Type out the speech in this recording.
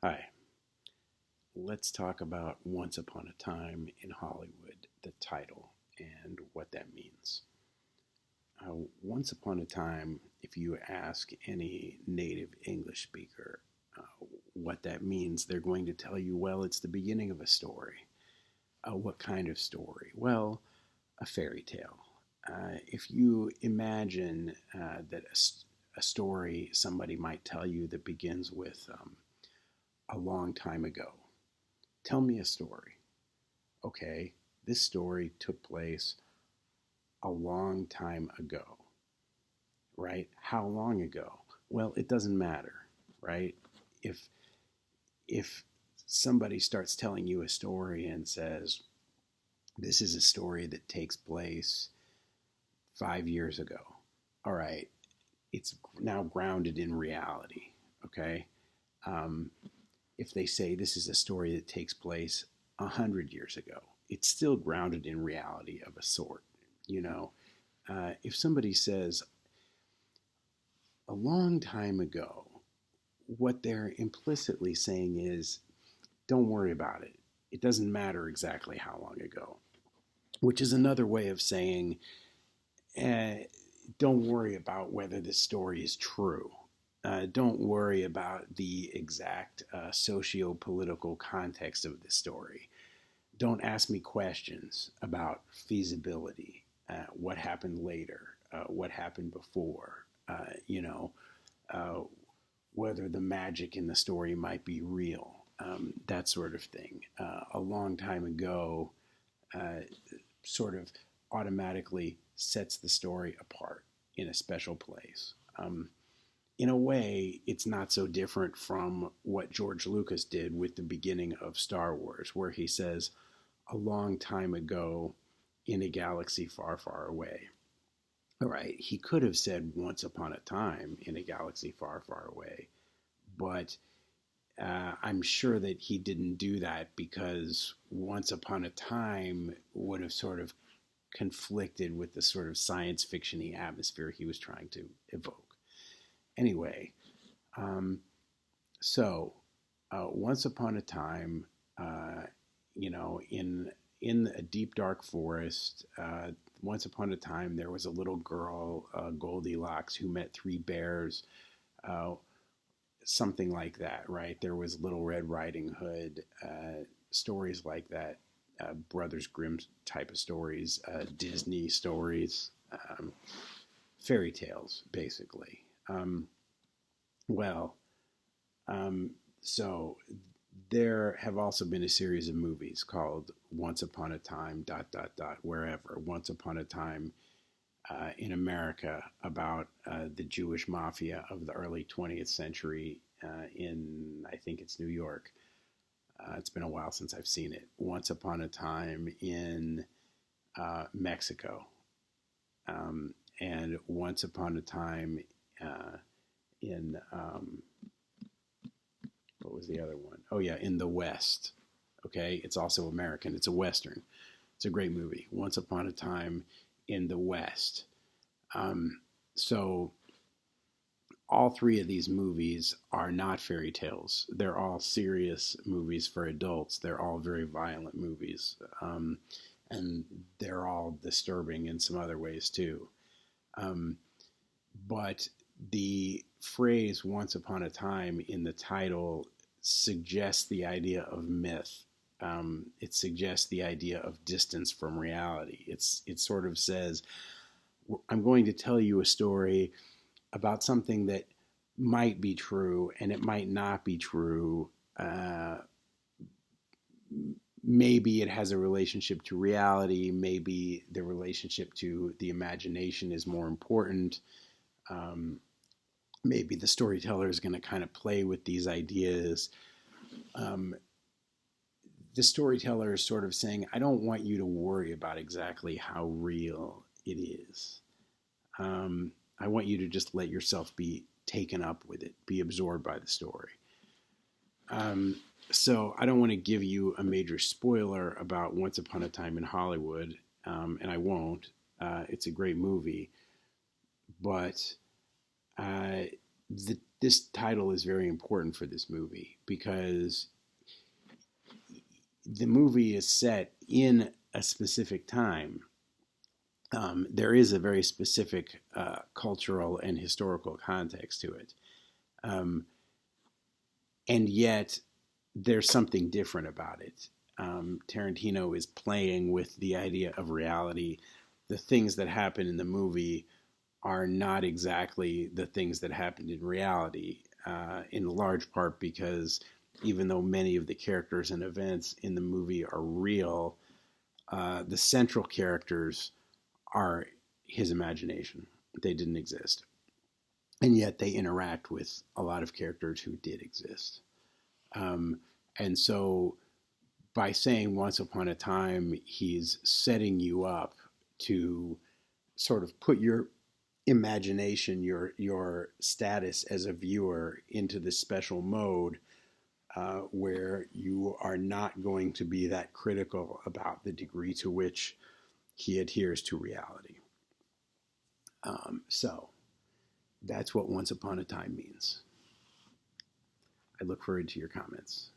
Hi, let's talk about Once Upon a Time in Hollywood, the title, and what that means. Once Upon a Time, if you ask any native English speaker what that means, they're going to tell you, well, it's the beginning of a story. What kind of story? Well, a fairy tale. If you imagine that a story somebody might tell you that begins with a long time ago. Tell me a story. Okay, this story took place a long time ago, right? How long ago? Well, it doesn't matter, right? If if somebody starts telling you a story and says this is a story that takes place 5 years ago, all right, it's now grounded in reality, okay? Um, if they say this is a story that takes place 100 years ago, it's still grounded in reality of a sort. You know, if somebody says a long time ago, what they're implicitly saying is, don't worry about it. It doesn't matter exactly how long ago, which is another way of saying, eh, don't worry about whether this story is true. Don't worry about the exact socio political context of the story. Don't ask me questions about feasibility, what happened later, what happened before, uh, whether the magic in the story might be real, that sort of thing. A long time ago uh, sort of automatically sets the story apart in a special place. In a way, it's not so different from what George Lucas did with the beginning of Star Wars, where he says, a long time ago in a galaxy far, far away. All right, he could have said once upon a time in a galaxy far, far away, but I'm sure that he didn't do that because once upon a time would have sort of conflicted with the sort of science fiction-y atmosphere he was trying to evoke. Anyway, um, once upon a time, uh, in a deep dark forest, once upon a time there was a little girl, Goldilocks, who met three bears. Uh, Something like that, right? There was Little Red Riding Hood, stories like that, Brothers Grimm type of stories, Disney stories, fairy tales, basically. Well, um, so there have also been a series of movies called Once Upon a Time, dot, dot, dot, wherever, Once Upon a Time in America about the Jewish mafia of the early 20th century I think it's New York. It's been a while since I've seen it. Once Upon a Time in Mexico. And Once Upon a Time in, what was the other one? Oh, yeah, in the West. Okay, it's also American. It's a Western. It's a great movie. Once Upon a Time in the West. So all three of these movies are not fairy tales. They're all serious movies for adults. They're all very violent movies. And they're all disturbing in some other ways too. Um, but the phrase once upon a time in the title suggests the idea of myth. It suggests the idea of distance from reality. It sort of says, I'm going to tell you a story about something that might be true and it might not be true. Maybe it has a relationship to reality. Maybe the relationship to the imagination is more important. Maybe the storyteller is going to kind of play with these ideas. The storyteller is sort of saying, I don't want you to worry about exactly how real it is. I want you to just let yourself be taken up with it, be absorbed by the story. So I don't want to give you a major spoiler about Once Upon a Time in Hollywood, and I won't. It's a great movie, but the this title is very important for this movie because the movie is set in a specific time. There is a very specific cultural and historical context to it. Um, and yet, there's something different about it. Tarantino is playing with the idea of reality. The things that happen in the movie are not exactly the things that happened in reality, in large part because even though many of the characters and events in the movie are real, the central characters are his imagination. They didn't exist. And yet they interact with a lot of characters who did exist. Um, and so by saying once upon a time, he's setting you up to sort of put your imagination, your status as a viewer into this special mode where you are not going to be that critical about the degree to which he adheres to reality. So that's what Once Upon a Time means. I look forward to your comments.